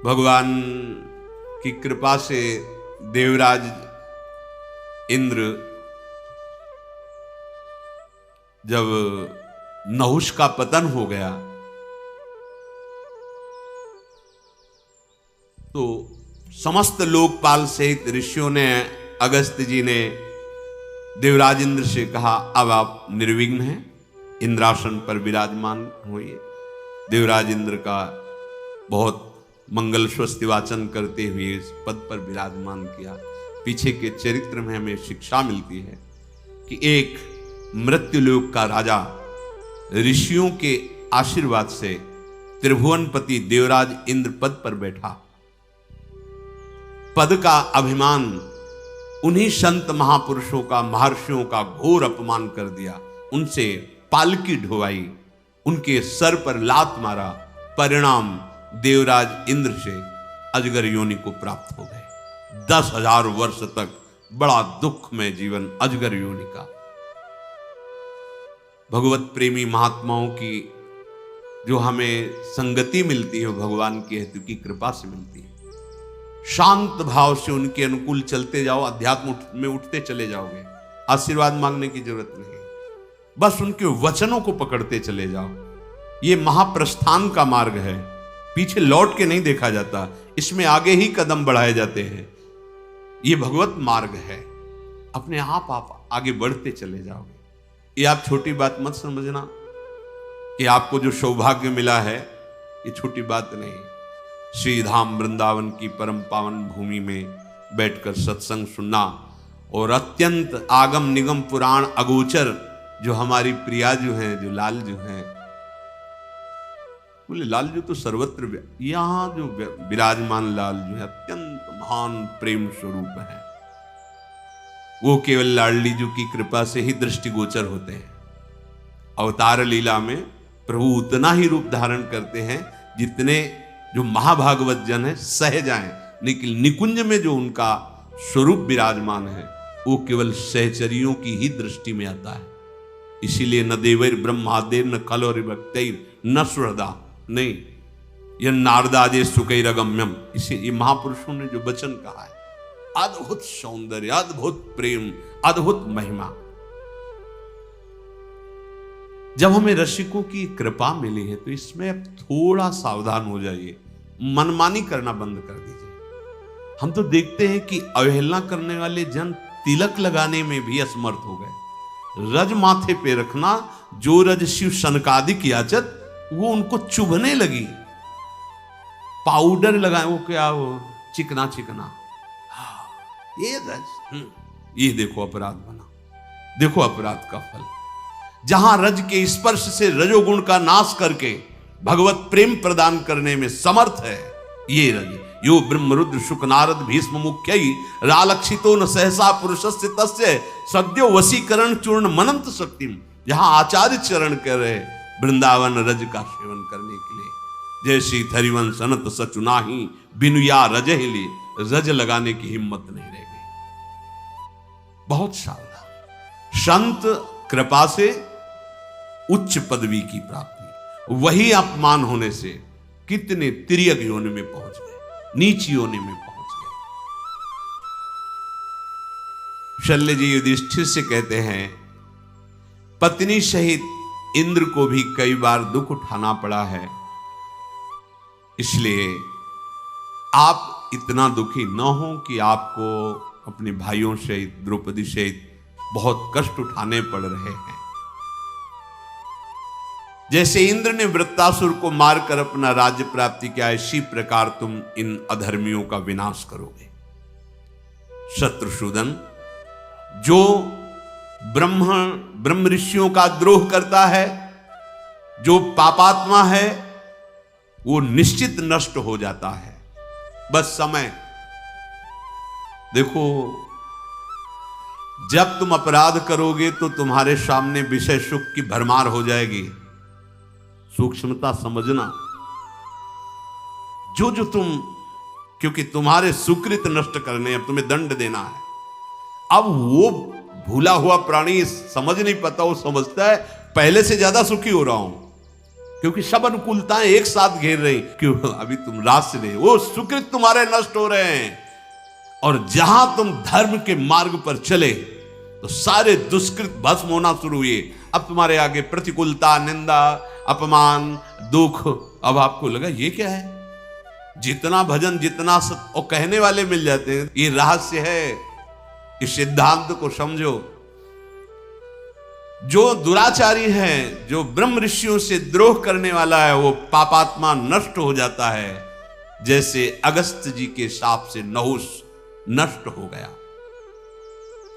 भगवान की कृपा से देवराज इंद्र जब नहुष का पतन हो गया तो समस्त लोकपाल सहित ऋषियों ने, अगस्त्य जी ने देवराज इंद्र से कहा अब आप निर्विघ्न हैं, इंद्रासन पर विराजमान होइए। देवराज इंद्र का बहुत मंगल स्वस्ति वाचन करते हुए इस पद पर विराजमान किया। पीछे के चरित्र में हमें शिक्षा मिलती है कि एक मृत्युलोक का राजा ऋषियों के आशीर्वाद से त्रिभुवनपति देवराज इंद्र पद पर बैठा। पद का अभिमान उन्हीं संत महापुरुषों का, महर्षियों का घोर अपमान कर दिया। उनसे पालकी ढोवाई, उनके सर पर लात मारा। परिणाम देवराज इंद्र से अजगर योनि को प्राप्त हो गए। 10,000 वर्ष तक बड़ा दुख में जीवन अजगर योनि का। भगवत प्रेमी महात्माओं की जो हमें संगति मिलती है भगवान की हेतु की कृपा से मिलती है। शांत भाव से उनके अनुकूल चलते जाओ, अध्यात्म में उठते चले जाओगे। आशीर्वाद मांगने की जरूरत नहीं, बस उनके वचनों को पकड़ते चले जाओ। ये महाप्रस्थान का मार्ग है, पीछे लौट के नहीं देखा जाता, इसमें आगे ही कदम बढ़ाए जाते हैं। ये भगवत मार्ग है, अपने आप आगे बढ़ते चले जाओगे। ये आप छोटी बात मत समझना कि आपको जो सौभाग्य मिला है ये छोटी बात नहीं। श्री धाम वृंदावन की परम पावन भूमि में बैठकर सत्संग सुनना और अत्यंत आगम निगम पुराण अगोचर जो हमारी प्रिया जो हैं, जो लाल जो हैं, बोले लाल जो तो सर्वत्र, यहां जो विराजमान लाल जो है अत्यंत महान प्रेम स्वरूप है। वो केवल लाडली जी की कृपा से ही दृष्टिगोचर होते हैं। अवतार लीला में प्रभु उतना ही रूप धारण करते हैं जितने जो महाभागवत जन है सह जाएं, लेकिन निकुंज में जो उनका स्वरूप विराजमान है वो केवल सहचरियों की ही दृष्टि में आता है। इसीलिए न देवैर ब्रह्मादेर न खलौर भक्तैर न सुहृदा, नहीं, यह नारदाजे सुकैरगम्यम। इसे ये महापुरुषों ने जो वचन कहा है, अद्भुत सौंदर्य, अद्भुत प्रेम, अद्भुत महिमा। जब हमें रसिकों की कृपा मिली है तो इसमें अब थोड़ा सावधान हो जाइए, मनमानी करना बंद कर दीजिए। हम तो देखते हैं कि अवहेलना करने वाले जन तिलक लगाने में भी असमर्थ हो गए। रज माथे पे रखना, जो रज शिव सनकादिक याचत, वो उनको चुभने लगी। पाउडर लगाए, वो क्या, वो चिकना चिकना, ये रज, ये देखो अपराध बना, देखो अपराध का फल। जहां रज के स्पर्श से रजोगुण का नाश करके भगवत प्रेम प्रदान करने में समर्थ है ये रज। यो ब्रह्म रुद्र शुक नारद भीष्म मुख्य रालक्षितो न सहसा पुरुषस्य तस्य सद्यो वशीकरण चूर्ण मनंत शक्तिम। जहां आचार्य चरण कर रहे वृंदावन रज का सेवन करने के लिए, जैसी थरिवंश अनंत सचुनाही बिनुया रज हिले, रज लगाने की हिम्मत नहीं रह गई। बहुत सावधान। संत कृपा से उच्च पदवी की प्राप्ति, वही अपमान होने से कितने तिर्यक योनि में पहुंच गए, नीच योनि में पहुंच गए। शल्य जी युधिष्ठिर से कहते हैं, पत्नी सहित इंद्र को भी कई बार दुख उठाना पड़ा है, इसलिए आप इतना दुखी न हो कि आपको अपने भाइयों सहित, द्रौपदी सहित बहुत कष्ट उठाने पड़ रहे हैं। जैसे इंद्र ने वृत्तासुर को मारकर अपना राज्य प्राप्ति किया, इसी प्रकार तुम इन अधर्मियों का विनाश करोगे। शत्रुसूदन, जो ब्रह्म ऋषियों का द्रोह करता है, जो पापात्मा है, वो निश्चित नष्ट हो जाता है। बस समय देखो, जब तुम अपराध करोगे तो तुम्हारे सामने विषय सुख की भरमार हो जाएगी। सूक्ष्मता समझना। जो जो तुम, क्योंकि तुम्हारे सुकृत नष्ट करने, अब तुम्हें दंड देना है। अब वो भूला हुआ प्राणी समझ नहीं पाता, वो समझता है पहले से ज्यादा सुखी हो रहा हूं, क्योंकि सब अनुकूलताएं एक साथ घेर रही, क्यों अभी तुम राज से नहीं, वो सुकृत तुम्हारे नष्ट हो रहे हैं। और जहां तुम धर्म के मार्ग पर चले तो सारे दुष्कृत भस्म होना शुरू हुए। अब तुम्हारे आगे प्रतिकूलता, निंदा, अपमान, दुख, अब आपको लगा ये क्या है, जितना भजन जितना और कहने वाले मिल जाते हैं। ये रहस्य है, इस सिद्धांत को समझो। जो दुराचारी है, जो ब्रह्म ऋषियों से द्रोह करने वाला है, वो पापात्मा नष्ट हो जाता है, जैसे अगस्त जी के शाप से नहुष नष्ट हो गया।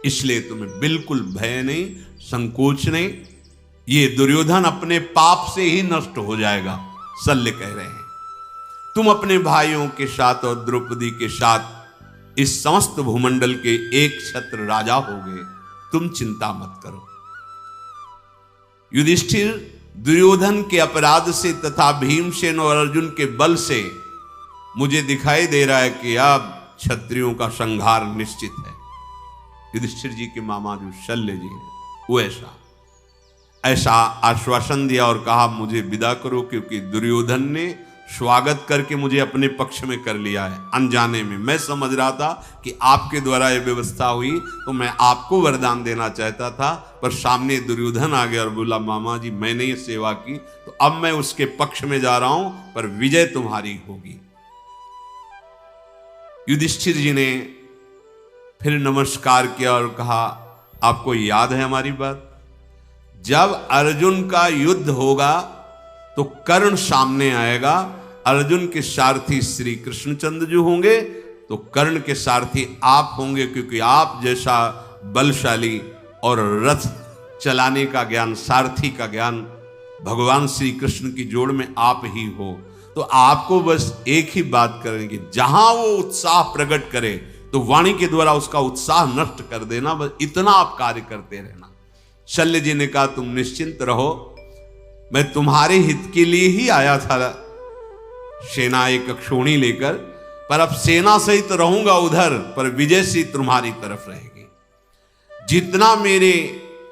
इसलिए तुम्हें बिल्कुल भय नहीं, संकोच नहीं। ये दुर्योधन अपने पाप से ही नष्ट हो जाएगा, शल्य कह रहे हैं। तुम अपने भाइयों के साथ और द्रौपदी के साथ इस समस्त भूमंडल के एक छत्र राजा होगे, तुम चिंता मत करो। युधिष्ठिर, दुर्योधन के अपराध से तथा भीमसेन और अर्जुन के बल से मुझे दिखाई दे रहा है कि अब क्षत्रियों का संहार निश्चित है। युधिष्ठिर जी के मामा जो शल्य जी हैं, वो ऐसा आश्वासन दिया और कहा मुझे विदा करो, क्योंकि दुर्योधन ने स्वागत करके मुझे अपने पक्ष में कर लिया है। अनजाने में मैं समझ रहा था कि आपके द्वारा ये व्यवस्था हुई तो मैं आपको वरदान देना चाहता था, पर सामने दुर्योधन आ गया और बोला मामा जी मैंने ये सेवा की तो अब मैं उसके पक्ष में जा रहा हूं, पर विजय तुम्हारी होगी। युधिष्ठिर जी ने फिर नमस्कार किया और कहा आपको याद है हमारी बात, जब अर्जुन का युद्ध होगा तो कर्ण सामने आएगा, अर्जुन के सारथी श्री कृष्णचंद्र जी होंगे तो कर्ण के सारथी आप होंगे, क्योंकि आप जैसा बलशाली और रथ चलाने का ज्ञान, सारथी का ज्ञान भगवान श्री कृष्ण की जोड़ में आप ही हो। तो आपको बस एक ही बात करेंगे, जहां वो उत्साह प्रकट करे तो वाणी के द्वारा उसका उत्साह नष्ट कर देना, बस इतना आप कार्य करते रहना। शल्य जी ने कहा तुम निश्चिंत रहो, मैं तुम्हारे हित के लिए ही आया था सेना एक अक्षोणी लेकर, पर अब सेना सहित रहूंगा उधर, पर विजय से तुम्हारी तरफ रहेगी। जितना मेरे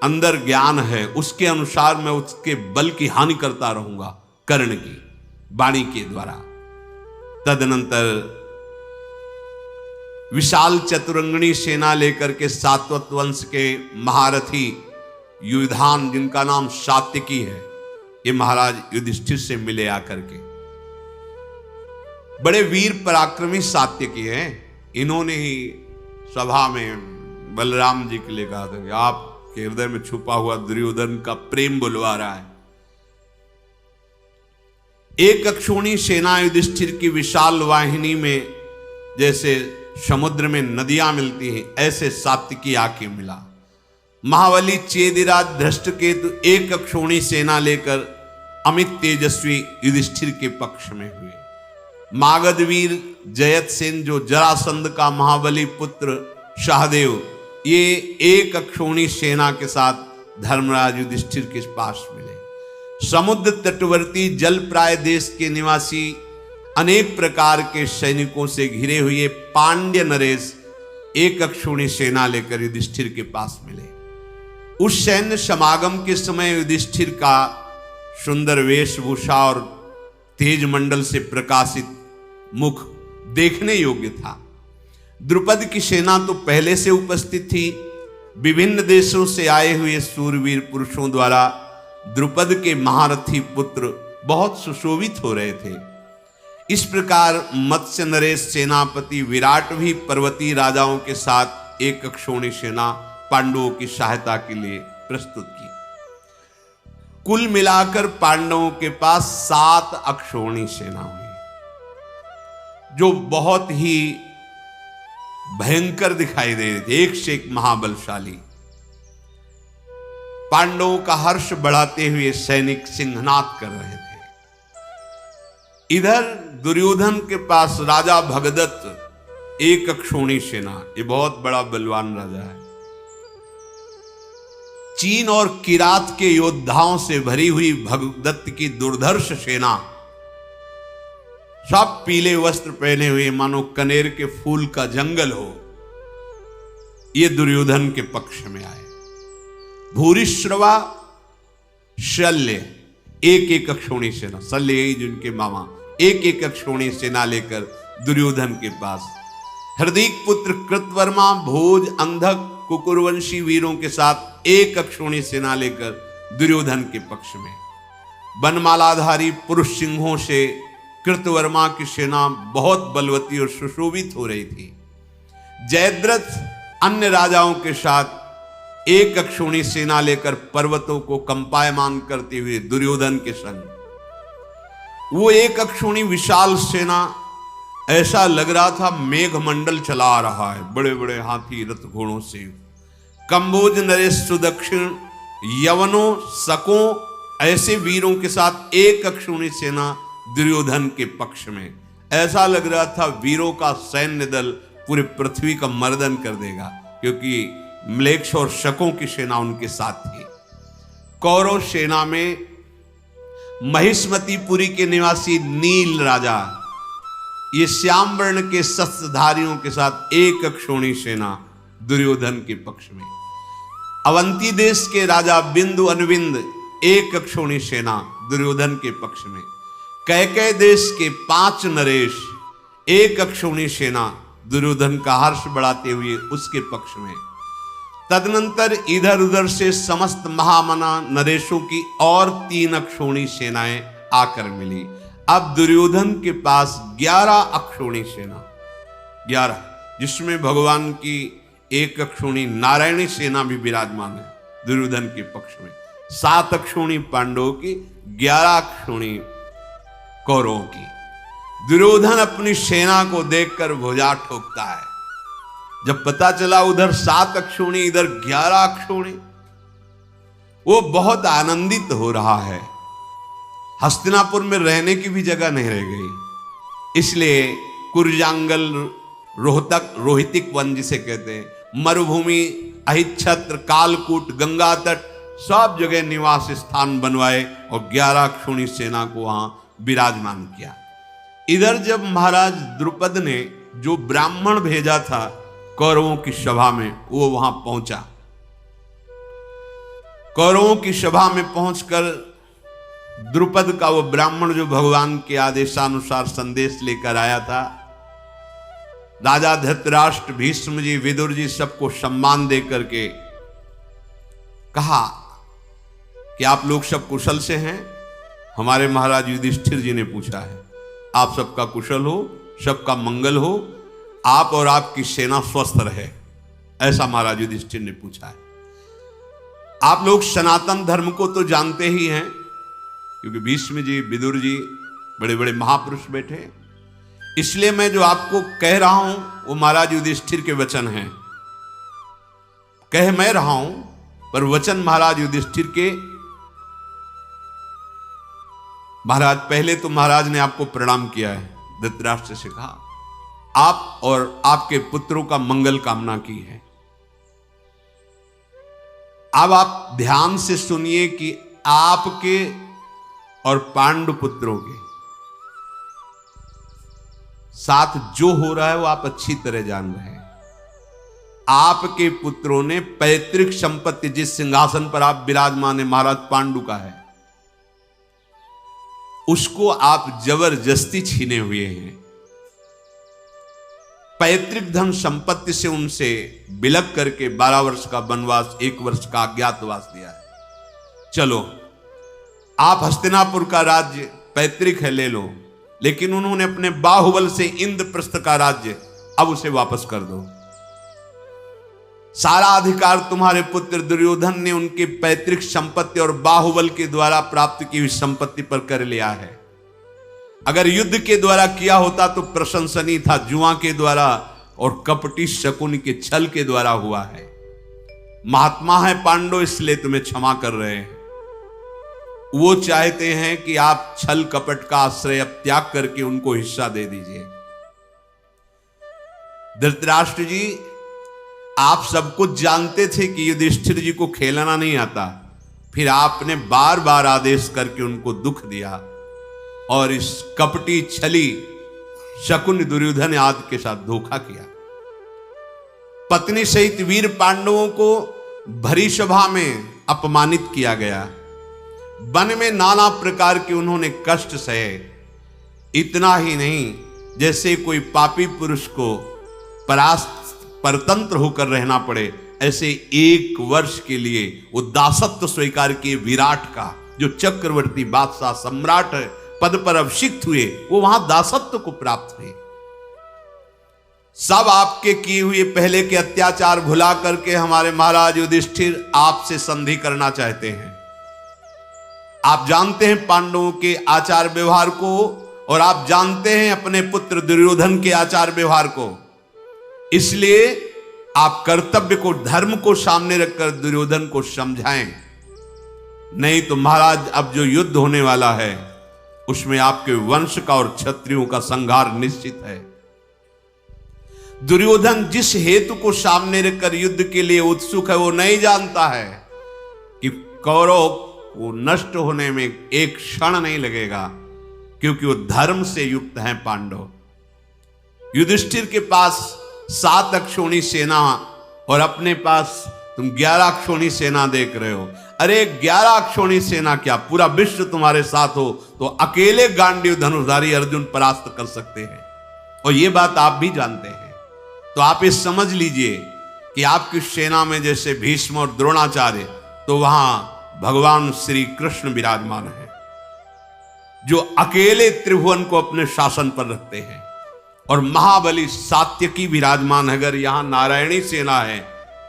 अंदर ज्ञान है उसके अनुसार मैं उसके बल की हानि करता रहूंगा कर्ण की वाणी के द्वारा। तदनंतर विशाल चतुरंगणी सेना लेकर के सात्वत वंश के महारथी युधान, जिनका नाम सात्यकी है, ये महाराज युधिष्ठिर से मिले आकर के। बड़े वीर पराक्रमी सात्यकी हैं। इन्होंने ही सभा में बलराम जी के लिए कहा था कि आपके हृदय में छुपा हुआ दुर्योधन का प्रेम बुलवा रहा है। एक अक्षोणी सेना युधिष्ठिर की विशाल वाहिनी में जैसे समुद्र में नदियां मिलती हैं, ऐसे सात्यकी आके मिला। महाबली चेदिराज धृष्टकेतु एक अक्षोणी सेना लेकर अमित तेजस्वी युधिष्ठिर के पक्ष में हुए। मागधवीर जयतसेन जो जरासंध का महाबली पुत्र सहदेव, ये एक अक्षोणी सेना के साथ धर्मराज युधिष्ठिर के पास मिले। समुद्र तटवर्ती जलप्राय देश के निवासी अनेक प्रकार के सैनिकों से घिरे हुए पांड्य नरेश एक अक्षोणी सेना लेकर युधिष्ठिर के पास मिले। उस सैन्य समागम के समय युधिष्ठिर का सुंदर वेशभूषा और तेज मंडल से प्रकाशित मुख देखने योग्य था। द्रुपद की सेना तो पहले से उपस्थित थी। विभिन्न देशों से आए हुए सूरवीर पुरुषों द्वारा द्रुपद के महारथी पुत्र बहुत सुशोभित हो रहे थे। इस प्रकार मत्स्य नरेश सेनापति विराट भी पर्वतीय राजाओं के साथ एक अक्षोणी सेना पांडवों की सहायता के लिए प्रस्तुत की। कुल मिलाकर पांडवों के पास 7 अक्षोणी सेना हुई, जो बहुत ही भयंकर दिखाई दे रही थी, एक से एक महाबलशाली। पांडवों का हर्ष बढ़ाते हुए सैनिक सिंहनाद कर रहे थे। इधर दुर्योधन के पास राजा भगदत्त एक अक्षोणी सेना, ये बहुत बड़ा बलवान राजा है। चीन और किरात के योद्धाओं से भरी हुई भगदत्त की दुर्धर्ष सेना, सब पीले वस्त्र पहने हुए मानो कनेर के फूल का जंगल हो, ये दुर्योधन के पक्ष में आए। भूरिश्रवा, शल्य, एक एक अक्षौणी सेना, सल्लेही जिनके मामा, एक एक अक्षौणी सेना लेकर दुर्योधन के पास। हृदीक पुत्र कृतवर्मा, भोज, अंधक, कुकुरवंशी वीरों के साथ एक अक्षौणी सेना लेकर दुर्योधन के पक्ष में। बनमालाधारी पुरुष सिंहों से कृतवर्मा की सेना बहुत बलवती और सुशोभित हो रही थी। जयद्रथ अन्य राजाओं के साथ एक अक्षौणी सेना लेकर पर्वतों को कंपायमान करते हुए दुर्योधन के संग। वो एक अक्षौणी विशाल सेना, ऐसा लग रहा था मेघमंडल चला रहा है, बड़े बड़े हाथी रथ घोड़ों से। कंबोज, नरेश, सुदक्षिण, यवनों, शकों ऐसे वीरों के साथ एक अक्षौणी सेना दुर्योधन के पक्ष में। ऐसा लग रहा था वीरों का सैन्य दल पूरी पृथ्वी का मर्दन कर देगा, क्योंकि म्लेच्छ और शकों की सेना उनके साथ थी। कौरव सेना में महिष्मतीपुरी के निवासी नील राजा, ये श्याम वर्ण के शस्त्रधारियों के साथ एक अक्षौणी सेना दुर्योधन के पक्ष में। अवंती देश के राजा बिंदु अनुबिंद, एक अक्षौणी सेना दुर्योधन के पक्ष में। कैकेय देश के 5 नरेश, एक अक्षौणी सेना दुर्योधन का हर्ष बढ़ाते हुए उसके पक्ष में। तदनंतर इधर उधर से समस्त महामना नरेशों की और 3 अक्षौणी सेनाएं आकर मिली। अब दुर्योधन के पास 11 अक्षौणी सेना, 11, जिसमें भगवान की एक अक्षौणी नारायणी सेना भी विराजमान है दुर्योधन के पक्ष में। 7 अक्षौणी पांडवों की, 11 अक्षौणी कौरवों की। दुर्योधन अपनी सेना को देखकर भुजा ठोकता है। जब पता चला उधर 7 अक्षौणी, इधर 11 अक्षौणी, वो बहुत आनंदित हो रहा है। हस्तिनापुर में रहने की भी जगह नहीं रह गई, इसलिए कुरजांगल, रोहतक, रोहितिक वन जिसे कहते हैं, मरुभूमि, अहिच्छत्र, कालकूट, गंगा तट, सब जगह निवास स्थान बनवाए और 11 अक्षौणी सेना को वहां विराजमान किया। इधर जब महाराज द्रुपद ने जो ब्राह्मण भेजा था कौरवों की सभा में, वो वहां पहुंचा। कौरवों की सभा में पहुंचकर द्रुपद का वो ब्राह्मण जो भगवान के आदेशानुसार संदेश लेकर आया था, राजा धृतराष्ट्र, भीष्म जी, विदुर जी सबको सम्मान दे करके कहा कि आप लोग सब कुशल से हैं? हमारे महाराज युधिष्ठिर जी ने पूछा है। आप सबका कुशल हो, सबका मंगल हो, आप और आपकी सेना स्वस्थ रहे, ऐसा महाराज युधिष्ठिर ने पूछा है। आप लोग सनातन धर्म को तो जानते ही हैं, क्योंकि भीष्म जी, विदुर जी बड़े बड़े महापुरुष बैठे। इसलिए मैं जो आपको कह रहा हूं वो महाराज युधिष्ठिर के वचन हैं। कह मैं रहा हूं पर वचन महाराज युधिष्ठिर के। महाराज, पहले तो महाराज ने आपको प्रणाम किया है, धृतराष्ट्र से कहा आप और आपके पुत्रों का मंगल कामना की है। अब आप ध्यान से सुनिए कि आपके और पांडु पुत्रों के साथ जो हो रहा है वो आप अच्छी तरह जान रहे हैं। आपके पुत्रों ने पैतृक संपत्ति, जिस सिंहासन पर आप विराजमान है, महाराज पांडु का है, उसको आप जबरदस्ती छीने हुए हैं। पैतृक धन संपत्ति से उनसे बिलक करके 12 वर्ष का वनवास, 1 वर्ष का अज्ञातवास दिया है। चलो, आप हस्तिनापुर का राज्य पैतृक है, ले लो, लेकिन उन्होंने अपने बाहुबल से इंद्रप्रस्थ का राज्य अब उसे वापस कर दो। सारा अधिकार तुम्हारे पुत्र दुर्योधन ने उनकी पैतृक संपत्ति और बाहुबल के द्वारा प्राप्त की हुई संपत्ति पर कर लिया है। अगर युद्ध के द्वारा किया होता तो प्रशंसनीय था, जुआ के द्वारा और कपटी शकुन के छल के द्वारा हुआ है। महात्मा है पांडव, इसलिए तुम्हें क्षमा कर रहे हैं। वो चाहते हैं कि आप छल कपट का आश्रय अब त्याग करके उनको हिस्सा दे दीजिए। धृतराष्ट्र जी, आप सब कुछ जानते थे कि युधिष्ठिर जी को खेलना नहीं आता, फिर आपने बार बार आदेश करके उनको दुख दिया और इस कपटी छली शकुन, दुर्योधन आदि के साथ धोखा किया। पत्नी सहित वीर पांडवों को भरी सभा में अपमानित किया गया। वन में नाना प्रकार के उन्होंने कष्ट सहे। इतना ही नहीं, जैसे कोई पापी पुरुष को परतंत्र होकर रहना पड़े, ऐसे 1 वर्ष के लिए वो दासत्व स्वीकार किए विराट का, जो चक्रवर्ती बादशाह सम्राट पद पर अभिषिक्त हुए, वो वहां दासत्व को प्राप्त हुए। सब आपके किए हुए पहले के अत्याचार भुला करके हमारे महाराज युधिष्ठिर आपसे संधि करना चाहते हैं। आप जानते हैं पांडवों के आचार व्यवहार को, और आप जानते हैं अपने पुत्र दुर्योधन के आचार व्यवहार को। इसलिए आप कर्तव्य को, धर्म को सामने रखकर दुर्योधन को समझाएं। नहीं तो महाराज, अब जो युद्ध होने वाला है उसमें आपके वंश का और क्षत्रियों का संहार निश्चित है। दुर्योधन जिस हेतु को सामने रखकर युद्ध के लिए उत्सुक है, वो नहीं जानता है कि कौरव को नष्ट होने में एक क्षण नहीं लगेगा, क्योंकि वो धर्म से युक्त हैं पांडव। युधिष्ठिर के पास 7 अक्षौणी सेना और अपने पास तुम 11 अक्षौणी सेना देख रहे हो। अरे 11 अक्षौणी सेना क्या, पूरा विश्व तुम्हारे साथ हो तो अकेले गांडीव धनुर्धारी अर्जुन परास्त कर सकते हैं, और ये बात आप भी जानते हैं। तो आप ये समझ लीजिए कि आपकी सेना में जैसे भीष्म और द्रोणाचार्य, तो वहां भगवान श्री कृष्ण विराजमान है, जो अकेले त्रिभुवन को अपने शासन पर रखते हैं। और महाबली सात्यकी विराजमान है। अगर यहां नारायणी सेना है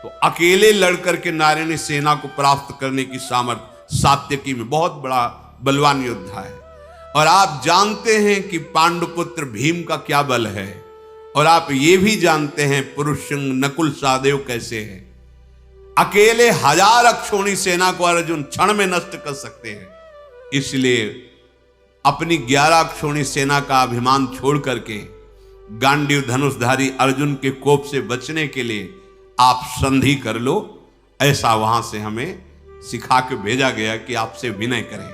तो अकेले लड़कर के नारायणी सेना को परास्त करने की सामर्थ्य सात्यकी में, बहुत बड़ा बलवान योद्धा है। और आप जानते हैं कि पांडुपुत्र भीम का क्या बल है, और आप ये भी जानते हैं पुरुष सिंह नकुल सहदेव कैसे हैं। अकेले 1000 अक्षौणी सेना को अर्जुन क्षण में नष्ट कर सकते हैं। इसलिए अपनी 11 अक्षौणी सेना का अभिमान छोड़ करके गांडीव धनुषधारी अर्जुन के कोप से बचने के लिए आप संधि कर लो, ऐसा वहां से हमें सिखा के भेजा गया कि आपसे विनय करें।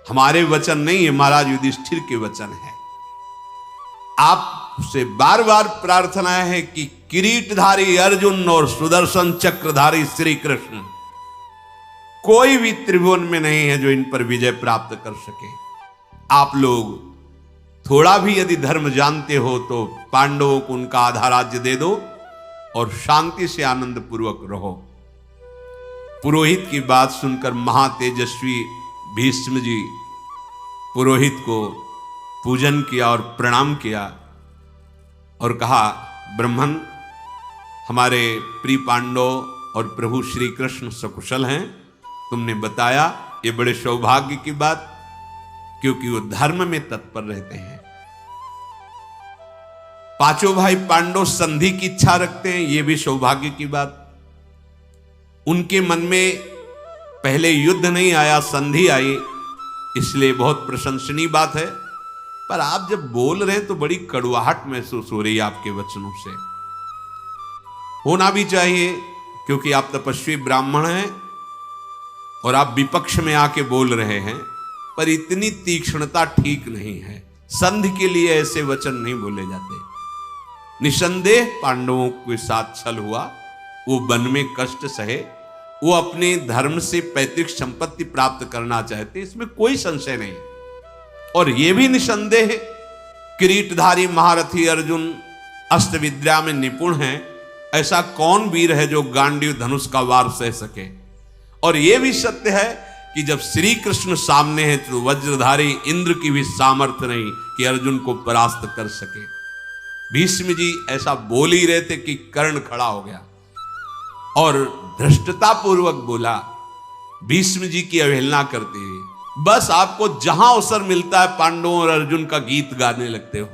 हमारे वचन नहीं है, महाराज युधिष्ठिर के वचन है। आपसे बार बार प्रार्थना है कि किरीटधारी अर्जुन और सुदर्शन चक्रधारी श्री कृष्ण, कोई भी त्रिभुवन में नहीं है जो इन पर विजय प्राप्त कर सके। आप लोग थोड़ा भी यदि धर्म जानते हो तो पांडवों को उनका आधा राज्य दे दो और शांति से आनंद पूर्वक रहो। पुरोहित की बात सुनकर महातेजस्वी भीष्म जी पुरोहित को पूजन किया और प्रणाम किया और कहा, ब्रह्मन, हमारे प्रिय पांडव और प्रभु श्री कृष्ण सकुशल हैं। तुमने बताया, ये बड़े सौभाग्य की बात, क्योंकि वो धर्म में तत्पर रहते हैं। पांचों भाई पांडव संधि की इच्छा रखते हैं, ये भी सौभाग्य की बात। उनके मन में पहले युद्ध नहीं आया, संधि आई, इसलिए बहुत प्रशंसनीय बात है। पर आप जब बोल रहे हैं तो बड़ी कड़वाहट महसूस हो रही है आपके वचनों से। होना भी चाहिए, क्योंकि आप तपस्वी ब्राह्मण हैं और आप विपक्ष में आके बोल रहे हैं, पर इतनी तीक्ष्णता ठीक नहीं है। संधि के लिए ऐसे वचन नहीं बोले जाते। निसंदेह पांडवों के साथ छल हुआ, वो वन में कष्ट सहे, वो अपने धर्म से पैतृक संपत्ति प्राप्त करना चाहते, इसमें कोई संशय नहीं। और ये भी निसंदेह किरीटधारी महारथी अर्जुन अस्त्र विद्या में निपुण हैं। ऐसा कौन वीर है जो गांडीव धनुष का वार सह सके। और यह भी सत्य है कि जब श्री कृष्ण सामने हैं तो वज्रधारी इंद्र की भी सामर्थ्य नहीं कि अर्जुन को परास्त कर सके। भीष्म जी ऐसा बोल ही रहे थे कि कर्ण खड़ा हो गया और धृष्टता पूर्वक बोला, भीष्म जी की अवहेलना करते हुए, बस आपको जहां अवसर मिलता है पांडवों और अर्जुन का गीत गाने लगते हो।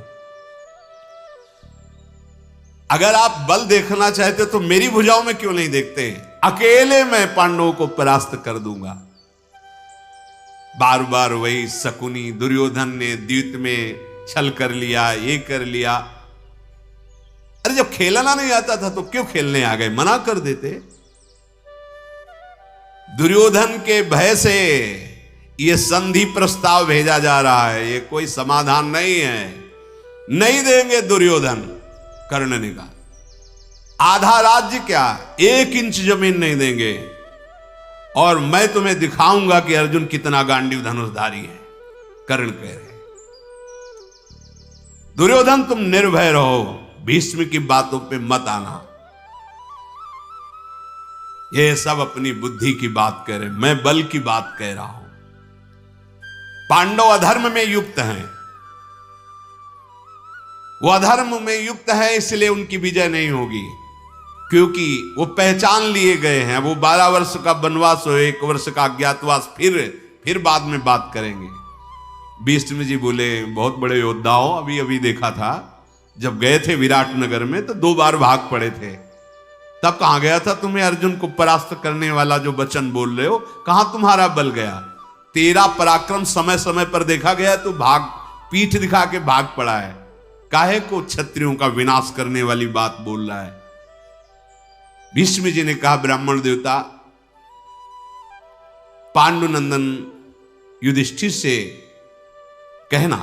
अगर आप बल देखना चाहते तो मेरी भुजाओं में क्यों नहीं देखते? अकेले मैं पांडवों को परास्त कर दूंगा। बार बार वही शकुनी दुर्योधन ने द्यूत में छल कर लिया, ये कर लिया। अरे जब खेलना नहीं आता था तो क्यों खेलने आ गए? मना कर देते। दुर्योधन के भय से ये संधि प्रस्ताव भेजा जा रहा है, ये कोई समाधान नहीं है। नहीं देंगे दुर्योधन, कर्ण ने कहा। आधा राज्य क्या, 1 इंच जमीन नहीं देंगे। और मैं तुम्हें दिखाऊंगा कि अर्जुन कितना गांडीव धनुषधारी है। कर्ण कह रहे, दुर्योधन तुम निर्भय रहो, भीष्म की बातों पे मत आना। ये सब अपनी बुद्धि की बात कह रहे, मैं बल की बात कह रहा हूं। पांडव अधर्म में युक्त हैं, वो अधर्म में युक्त है, इसलिए उनकी विजय नहीं होगी, क्योंकि वो पहचान लिए गए हैं। वो 12 वर्ष का वनवास हो, 1 वर्ष का अज्ञातवास, फिर बाद में बात करेंगे। भीष्म जी बोले, बहुत बड़े योद्धा हो, अभी अभी देखा था जब गए थे विराट नगर में तो 2 बार भाग पड़े थे। तब कहां गया था तुम्हें अर्जुन को परास्त करने वाला जो वचन बोल रहे हो, कहां तुम्हारा बल गया? तेरा पराक्रम समय समय पर देखा गया तो पीठ दिखा के भाग पड़ा है। काहे को क्षत्रियों का विनाश करने वाली बात बोल रहा है? भीष्म जी ने कहा, ब्राह्मण देवता पांडुनंदन युधिष्ठिर से कहना,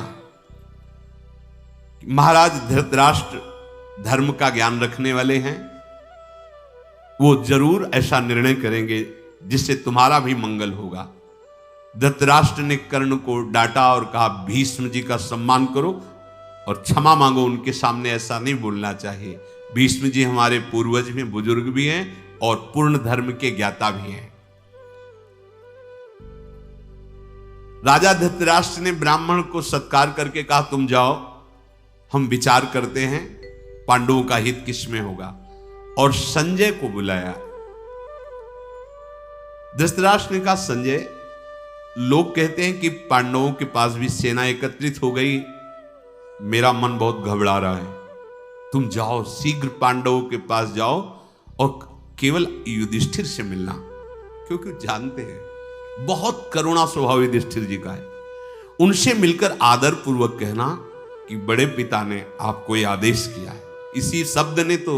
महाराज धृतराष्ट्र धर्म का ज्ञान रखने वाले हैं, वो जरूर ऐसा निर्णय करेंगे जिससे तुम्हारा भी मंगल होगा। धृतराष्ट्र ने कर्ण को डांटा और कहा, भीष्म जी का सम्मान करो और क्षमा मांगो, उनके सामने ऐसा नहीं बोलना चाहिए। भीष्म जी हमारे पूर्वज में बुजुर्ग भी हैं और पूर्ण धर्म के ज्ञाता भी हैं। राजा धृतराष्ट्र ने ब्राह्मण को सत्कार करके कहा, तुम जाओ, हम विचार करते हैं पांडवों का हित किसमें होगा। और संजय को बुलाया। धृतराष्ट्र ने कहा, संजय, लोग कहते हैं कि पांडवों के पास भी सेना एकत्रित हो गई, मेरा मन बहुत घबरा रहा है। तुम जाओ, शीघ्र पांडवों के पास जाओ और केवल युधिष्ठिर से मिलना, क्योंकि जानते हैं बहुत करुणा स्वभाव युधिष्ठिर जी का है। उनसे मिलकर आदर पूर्वक कहना कि बड़े पिता ने आपको यह आदेश किया है। इसी शब्द ने तो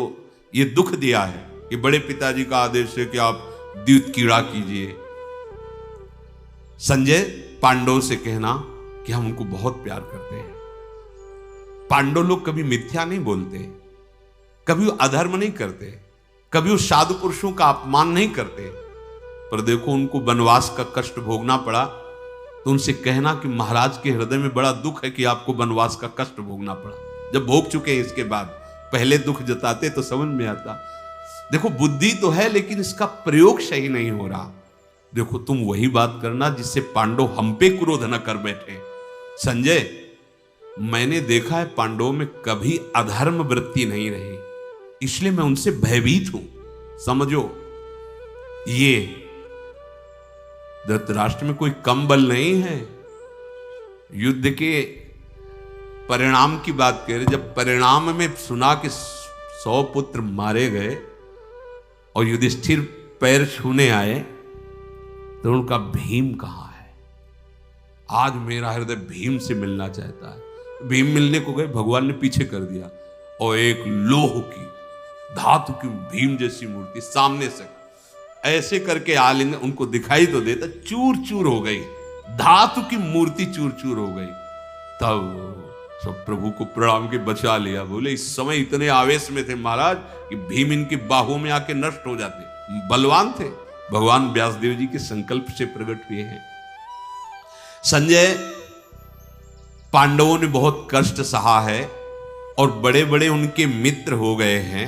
ये दुख दिया है कि बड़े पिताजी का आदेश है कि आप द्यूत कीड़ा कीजिए। संजय, पांडवों से कहना कि हम उनको बहुत प्यार करते हैं। पांडव लोग कभी मिथ्या नहीं बोलते, कभी वो अधर्म नहीं करते, कभी वो साधु पुरुषों का अपमान नहीं करते। पर देखो, उनको वनवास का कष्ट भोगना पड़ा, तो उनसे कहना कि महाराज के हृदय में बड़ा दुख है कि आपको वनवास का कष्ट भोगना पड़ा। जब भोग चुके हैं इसके बाद पहले दुख जताते तो समझ में आता। देखो, बुद्धि तो है लेकिन इसका प्रयोग सही नहीं हो रहा। देखो, तुम वही बात करना जिससे पांडव हम पे क्रोध न कर बैठे। संजय, मैंने देखा है पांडवों में कभी अधर्म वृत्ति नहीं रही, इसलिए मैं उनसे भयभीत हूं। समझो, ये धृतराष्ट्र में कोई कम बल नहीं है। युद्ध के परिणाम की बात कह रहे, जब परिणाम में सुना कि 100 पुत्र मारे गए और युधिष्ठिर पैर छूने आए, तो उनका भीम कहां है? आज मेरा हृदय भीम से मिलना चाहता है। भीम मिलने को गए, भगवान ने पीछे कर दिया और एक लोह की धातु की भीम जैसी मूर्ति सामने से ऐसे करके आलिंग उनको दिखाई तो देता, चूर चूर हो गई, धातु की मूर्ति चूर चूर हो गई। तब सब प्रभु को प्रणाम के बचा लिया। बोले, इस समय इतने आवेश में थे महाराज कि भीम इनके बाहों में आके नष्ट हो जाते। बलवान थे, भगवान व्यासदेव जी के संकल्प से प्रकट हुए हैं। संजय, पांडवों ने बहुत कष्ट सहा है और बड़े बड़े उनके मित्र हो गए हैं।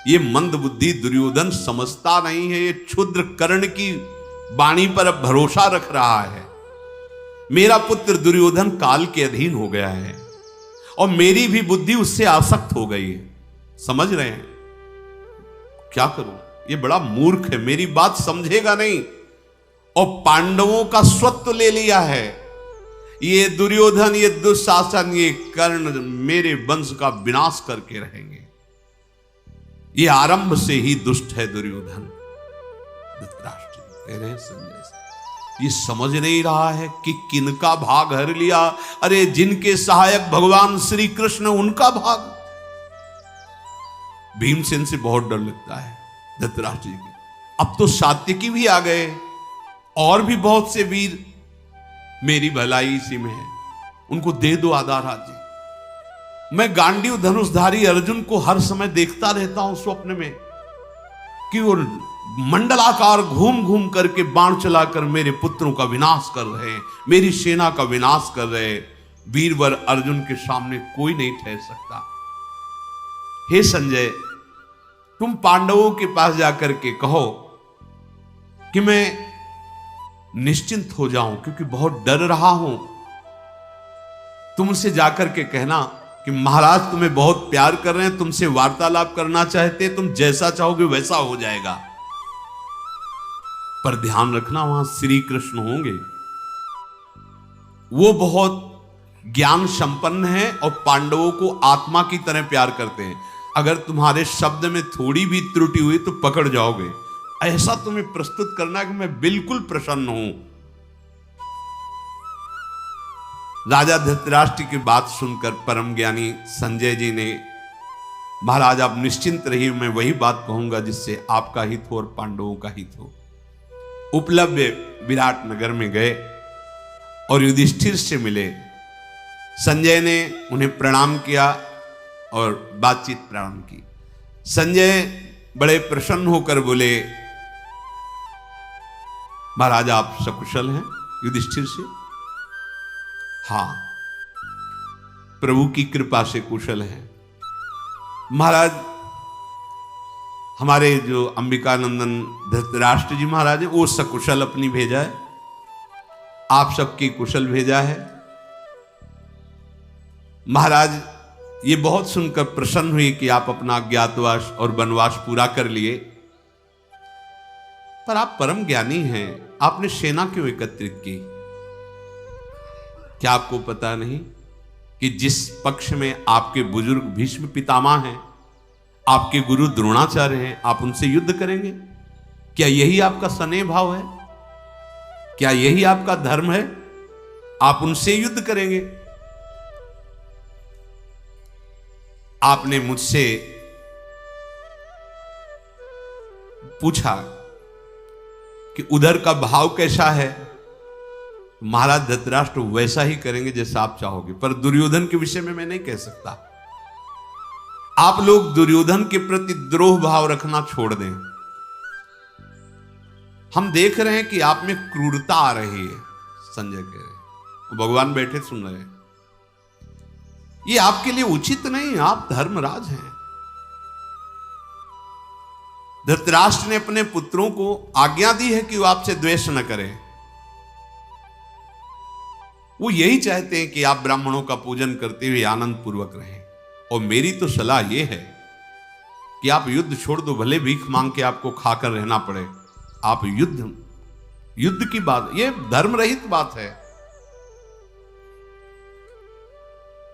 ये मंद बुद्धि दुर्योधन समझता नहीं है, ये क्षुद्र कर्ण की वाणी पर अब भरोसा रख रहा है। मेरा पुत्र दुर्योधन काल के अधीन हो गया है और मेरी भी बुद्धि उससे आसक्त हो गई है। समझ रहे हैं? क्या करूं? ये बड़ा मूर्ख है, मेरी बात समझेगा नहीं और पांडवों का स्वत्व ले लिया है। ये दुर्योधन, ये दुशासन, ये कर्ण मेरे वंश का विनाश करके रहेंगे। ये आरंभ से ही दुष्ट है दुर्योधन। धृतराष्ट्र कह रहे हैं संजय से, ये समझ नहीं रहा है कि किनका भाग हर लिया। अरे, जिनके सहायक भगवान श्री कृष्ण, उनका भाग। भीमसेन से बहुत डर लगता है धृतराष्ट्र जी के। अब तो सात्यकी भी आ गए और भी बहुत से वीर, मेरी भलाई इसी में है, उनको दे दो आधा राज्य। मैं गांडीव धनुषधारी अर्जुन को हर समय देखता रहता हूं स्वप्न में। कि वो मंडलाकार घूम घूम करके बाण चलाकर मेरे पुत्रों का विनाश कर रहे हैं, मेरी सेना का विनाश कर रहे हैं। वीरवर अर्जुन के सामने कोई नहीं ठहर सकता। हे संजय, तुम पांडवों के पास जाकर के कहो कि मैं निश्चिंत हो जाऊं, क्योंकि बहुत डर रहा हूं। तुम उनसे जाकर के कहना कि महाराज तुम्हें बहुत प्यार कर रहे हैं, तुमसे वार्तालाप करना चाहते हैं, तुम जैसा चाहोगे वैसा हो जाएगा। पर ध्यान रखना वहां श्री कृष्ण होंगे, वो बहुत ज्ञान संपन्न है और पांडवों को आत्मा की तरह प्यार करते हैं। अगर तुम्हारे शब्द में थोड़ी भी त्रुटि हुई तो पकड़ जाओगे। ऐसा तुम्हें प्रस्तुत करना कि मैं बिल्कुल प्रसन्न हूं। राजा धृतराष्ट्र की बात सुनकर परम ज्ञानी संजय जी ने, महाराज आप निश्चिंत रहिए, मैं वही बात कहूंगा जिससे आपका हित हो और पांडवों का हित हो। उपलब्ध विराट नगर में गए और युधिष्ठिर से मिले। संजय ने उन्हें प्रणाम किया और बातचीत प्रारंभ की। संजय बड़े प्रसन्न होकर बोले, महाराज आप सकुशल हैं? युधिष्ठिर से, हाँ प्रभु की कृपा से कुशल हैं। महाराज हमारे जो अंबिकानंदन धृतराष्ट्र जी महाराज है वो सकुशल अपनी भेजा है, आप सबकी कुशल भेजा है। महाराज ये बहुत सुनकर प्रसन्न हुई कि आप अपना अज्ञातवास और वनवास पूरा कर लिए, पर आप परम ज्ञानी हैं, आपने सेना क्यों एकत्रित की? क्या आपको पता नहीं कि जिस पक्ष में आपके बुजुर्ग भीष्म पितामह हैं, आपके गुरु द्रोणाचार्य हैं, आप उनसे युद्ध करेंगे? क्या यही आपका स्नेह भाव है? क्या यही आपका धर्म है? आप उनसे युद्ध करेंगे? आपने मुझसे पूछा कि उधर का भाव कैसा है। महाराज धृतराष्ट्र वैसा ही करेंगे जैसा आप चाहोगे, पर दुर्योधन के विषय में मैं नहीं कह सकता। आप लोग दुर्योधन के प्रति द्रोह भाव रखना छोड़ दें। हम देख रहे हैं कि आप में क्रूरता आ रही है। संजय कह रहे, भगवान बैठे सुन रहे हैं। ये आपके लिए उचित नहीं, आप धर्मराज हैं। धृतराष्ट्र ने अपने पुत्रों को आज्ञा दी है कि वो आपसे द्वेष न करें। वो यही चाहते हैं कि आप ब्राह्मणों का पूजन करते हुए आनंद पूर्वक रहें। और मेरी तो सलाह यह है कि आप युद्ध छोड़ दो, भले भीख मांग के आपको खाकर रहना पड़े। आप युद्ध की बात, ये धर्म रहित बात है।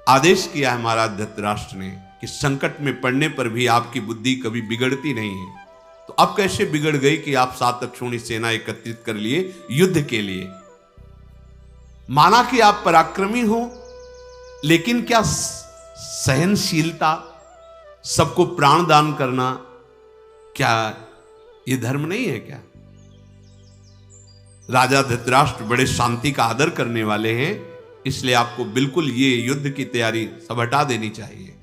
आदेश किया है महाराज धृतराष्ट्र ने कि संकट में पड़ने पर भी आपकी बुद्धि कभी बिगड़ती नहीं है। तो अब कैसे बिगड़ गई कि आप 7 अक्षौणी सेना एकत्रित कर लिए युद्ध के लिए? माना कि आप पराक्रमी हो, लेकिन क्या सहनशीलता, सबको प्राण दान करना, क्या यह धर्म नहीं है क्या? राजा धृतराष्ट्र बड़े शांति का आदर करने वाले हैं, इसलिए आपको बिल्कुल ये युद्ध की तैयारी सब हटा देनी चाहिए।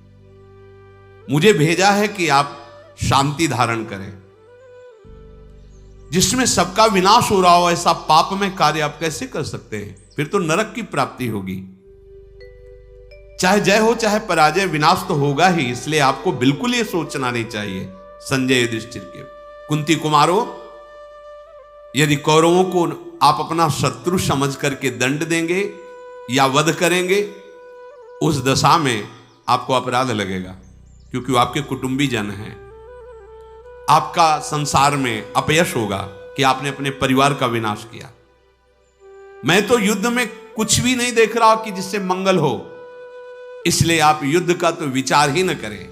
मुझे भेजा है कि आप शांति धारण करें। जिसमें सबका विनाश हो रहा हो ऐसा पापमय कार्य आप कैसे कर सकते हैं? फिर तो नरक की प्राप्ति होगी। चाहे जय हो चाहे पराजय, विनाश तो होगा ही। इसलिए आपको बिल्कुल ये सोचना नहीं चाहिए। संजय युधिष्ठिर के, कुंती कुमारों, यदि कौरवों को आप अपना शत्रु समझ करके दंड देंगे या वध करेंगे, उस दशा में आपको अपराध लगेगा, क्योंकि वो आपके कुटुंबी जन हैं। आपका संसार में अपयश होगा कि आपने अपने परिवार का विनाश किया। मैं तो युद्ध में कुछ भी नहीं देख रहा कि जिससे मंगल हो, इसलिए आप युद्ध का तो विचार ही न करें।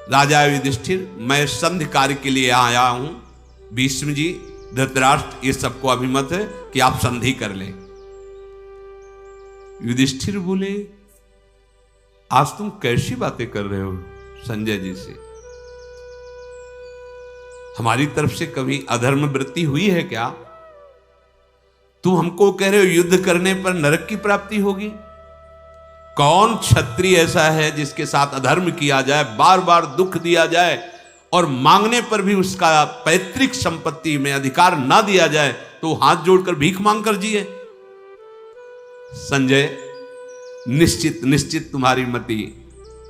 राजा युधिष्ठिर, मैं संधि कार्य के लिए आया हूं। भीष्म जी, धृतराष्ट्र, ये सबको अभिमत है कि आप संधि कर लें। युधिष्ठिर बोले, आज तुम कैसी बातें कर रहे हो संजय जी से? हमारी तरफ से कभी अधर्म वृत्ति हुई है क्या? तुम हमको कह रहे हो युद्ध करने पर नरक की प्राप्ति होगी? कौन क्षत्रिय ऐसा है जिसके साथ अधर्म किया जाए, बार बार दुख दिया जाए और मांगने पर भी उसका पैतृक संपत्ति में अधिकार ना दिया जाए तो हाथ जोड़कर भीख मांग कर जिए। संजय, निश्चित निश्चित तुम्हारी मति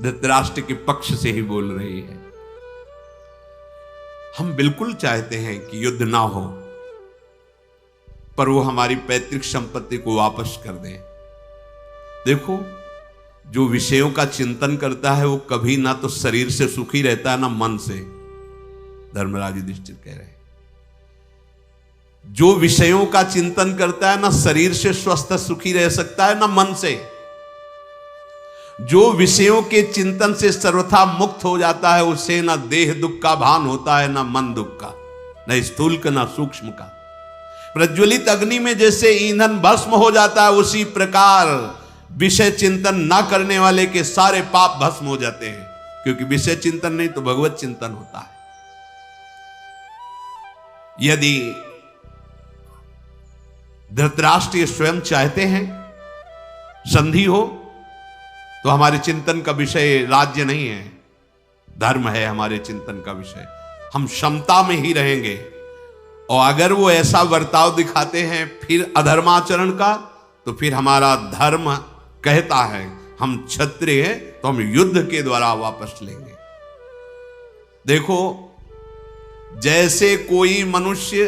धृतराष्ट्र के पक्ष से ही बोल रही है। हम बिल्कुल चाहते हैं कि युद्ध ना हो, पर वो हमारी पैतृक संपत्ति को वापस कर दें। देखो, जो विषयों का चिंतन करता है वो कभी ना तो शरीर से सुखी रहता है ना मन से। धर्मराज युधिष्ठिर कह रहे हैं, जो विषयों का चिंतन करता है ना शरीर से स्वस्थ सुखी रह सकता है ना मन से। जो विषयों के चिंतन से सर्वथा मुक्त हो जाता है उसे ना देह दुख का भान होता है ना मन दुख का, न स्थूल का ना सूक्ष्म का। प्रज्वलित अग्नि में जैसे ईंधन भस्म हो जाता है उसी प्रकार विषय चिंतन ना करने वाले के सारे पाप भस्म हो जाते हैं, क्योंकि विषय चिंतन नहीं तो भगवत चिंतन होता है। यदि धृतराष्ट्र स्वयं चाहते हैं संधि हो तो हमारे चिंतन का विषय राज्य नहीं है, धर्म है हमारे चिंतन का विषय। हम क्षमता में ही रहेंगे, और अगर वो ऐसा बर्ताव दिखाते हैं फिर अधर्माचरण का, तो फिर हमारा धर्म कहता है हम क्षत्रिय हैं तो हम युद्ध के द्वारा वापस लेंगे। देखो, जैसे कोई मनुष्य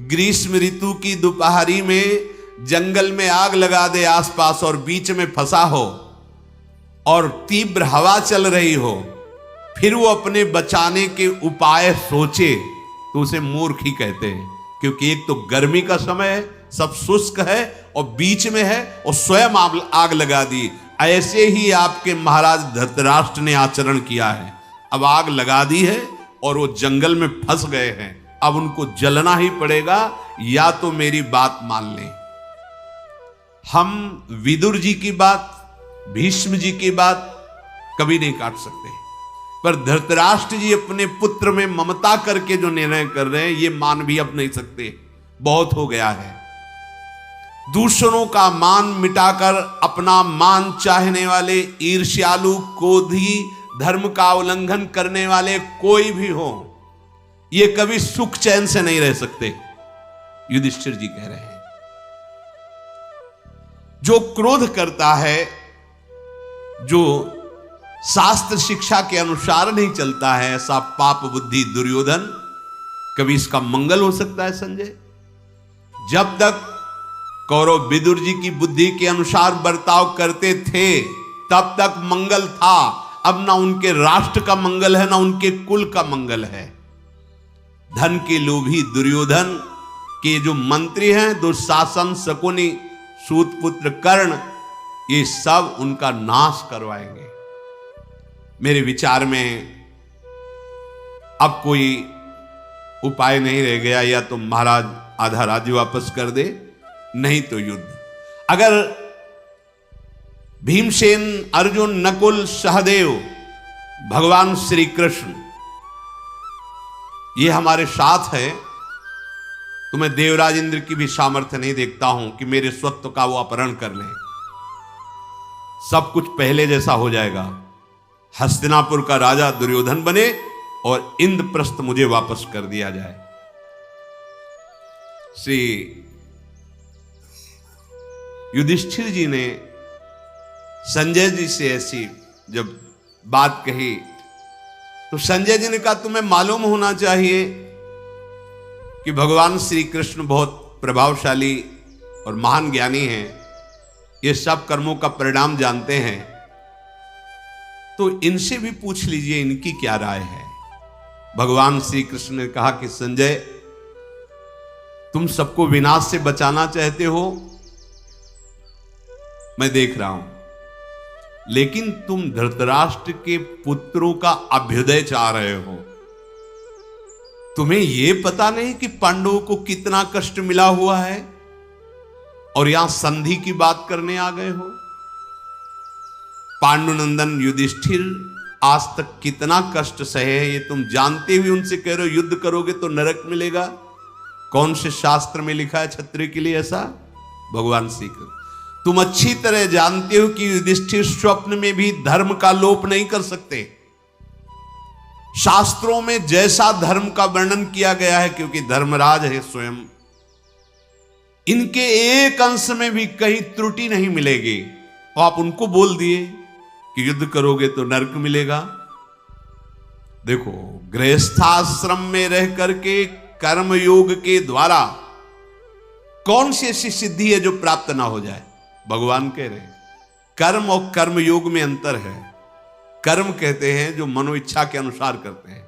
ग्रीष्म ऋतु की दोपहरी में जंगल में आग लगा दे आसपास और बीच में फंसा हो और तीव्र हवा चल रही हो, फिर वो अपने बचाने के उपाय सोचे, तो उसे मूर्ख ही कहते हैं। क्योंकि एक तो गर्मी का समय है, सब शुष्क है, और बीच में है और स्वयं आग लगा दी। ऐसे ही आपके महाराज धृतराष्ट्र ने आचरण किया है। अब आग लगा दी है और वो जंगल में फंस गए हैं, अब उनको जलना ही पड़ेगा, या तो मेरी बात मान लें। हम विदुर जी की बात, भीष्म जी की बात कभी नहीं काट सकते, पर धृतराष्ट्र जी अपने पुत्र में ममता करके जो निर्णय कर रहे हैं ये मान भी अब नहीं सकते, बहुत हो गया है। दूसरों का मान मिटाकर अपना मान चाहने वाले, ईर्ष्यालु, क्रोधी, धर्म का उल्लंघन करने वाले कोई भी हो, ये कभी सुख चैन से नहीं रह सकते। युधिष्ठिर जी कह रहे हैं, जो क्रोध करता है, जो शास्त्र शिक्षा के अनुसार नहीं चलता है, ऐसा पाप बुद्धि दुर्योधन, कभी इसका मंगल हो सकता है संजय? जब तक कौरव विदुर जी की बुद्धि के अनुसार बर्ताव करते थे तब तक मंगल था। अब ना उनके राष्ट्र का मंगल है ना उनके कुल का मंगल है। धन के लोभी दुर्योधन के जो मंत्री हैं, दुशासन, शकुनी, सूतपुत्र, कर्ण, ये सब उनका नाश करवाएंगे। मेरे विचार में अब कोई उपाय नहीं रह गया, या तो महाराज आधा राज्य वापस कर दे, नहीं तो युद्ध। अगर भीमसेन, अर्जुन, नकुल, सहदेव, भगवान श्री कृष्ण ये हमारे साथ है, तो मैं देवराज इंद्र की भी सामर्थ्य नहीं देखता हूं कि मेरे स्वत्व का वो अपहरण कर लें। सब कुछ पहले जैसा हो जाएगा। हस्तिनापुर का राजा दुर्योधन बने और इंद्रप्रस्थ मुझे वापस कर दिया जाए। श्री युधिष्ठिर जी ने संजय जी से ऐसी जब बात कही तो संजय जी ने कहा, तुम्हें मालूम होना चाहिए कि भगवान श्री कृष्ण बहुत प्रभावशाली और महान ज्ञानी हैं, ये सब कर्मों का परिणाम जानते हैं, तो इनसे भी पूछ लीजिए इनकी क्या राय है। भगवान श्री कृष्ण ने कहा कि संजय, तुम सबको विनाश से बचाना चाहते हो, मैं देख रहा हूं, लेकिन तुम धृतराष्ट्र के पुत्रों का अभ्युदय चाह रहे हो। तुम्हें यह पता नहीं कि पांडवों को कितना कष्ट मिला हुआ है, और यहां संधि की बात करने आ गए हो। पांडुनंदन युधिष्ठिर आज तक कितना कष्ट सहे है, ये तुम जानते हुए उनसे कह रहे हो युद्ध करोगे तो नरक मिलेगा। कौन से शास्त्र में लिखा है क्षत्रिय के लिए ऐसा? भगवान श्री कृष्ण। तुम अच्छी तरह जानते हो कि युधिष्ठिर स्वप्न में भी धर्म का लोप नहीं कर सकते। शास्त्रों में जैसा धर्म का वर्णन किया गया है, क्योंकि धर्मराज है स्वयं, इनके एक अंश में भी कहीं त्रुटि नहीं मिलेगी। और आप उनको बोल दिए कि युद्ध करोगे तो नरक मिलेगा। देखो, गृहस्थाश्रम में रह करके कर्म योग के द्वारा कौन सी ऐसी सिद्धि है जो प्राप्त ना हो जाए? भगवान कह रहे हैं कर्म और कर्म योग में अंतर है। कर्म कहते हैं जो मनो इच्छा के अनुसार करते हैं,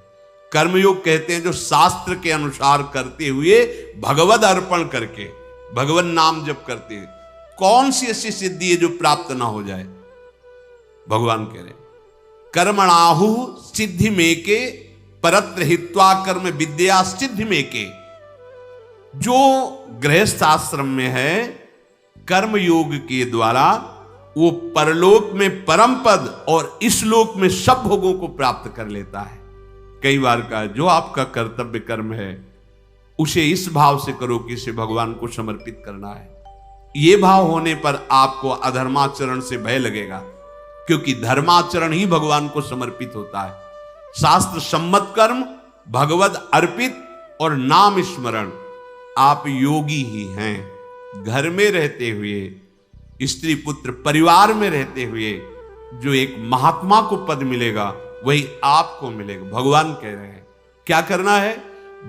कर्मयोग कहते हैं जो शास्त्र के अनुसार करते हुए भगवद अर्पण करके भगवान नाम जप करते हैं। कौन सी ऐसी सिद्धि है जो प्राप्त ना हो जाए? भगवान कह रहे कर्मणाहु सिद्धि में के परत्र हित्वा कर्म विद्या सिद्धि में के। जो गृहस्थ आश्रम में है, कर्म योग के द्वारा वो परलोक में परम पद और इस लोक में सब भोगों को प्राप्त कर लेता है। कई बार का जो आपका कर्तव्य कर्म है उसे इस भाव से करो कि इसे भगवान को समर्पित करना है। ये भाव होने पर आपको अधर्माचरण से भय लगेगा, क्योंकि धर्माचरण ही भगवान को समर्पित होता है। शास्त्र सम्मत कर्म, भगवद अर्पित और नाम स्मरण। आप योगी ही हैं। घर में रहते हुए, स्त्री पुत्र परिवार में रहते हुए जो एक महात्मा को पद मिलेगा वही आपको मिलेगा। भगवान कह रहे हैं क्या करना है?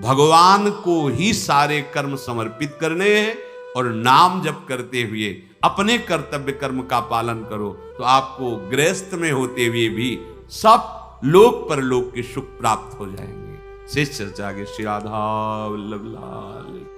भगवान को ही सारे कर्म समर्पित करने हैं और नाम जप करते हुए अपने कर्तव्य कर्म का पालन करो, तो आपको गृहस्थ में होते हुए भी सब लोक परलोक के सुख प्राप्त हो जाएंगे। शेष चर्चा आगे। श्री राधा वल्लभ लाल।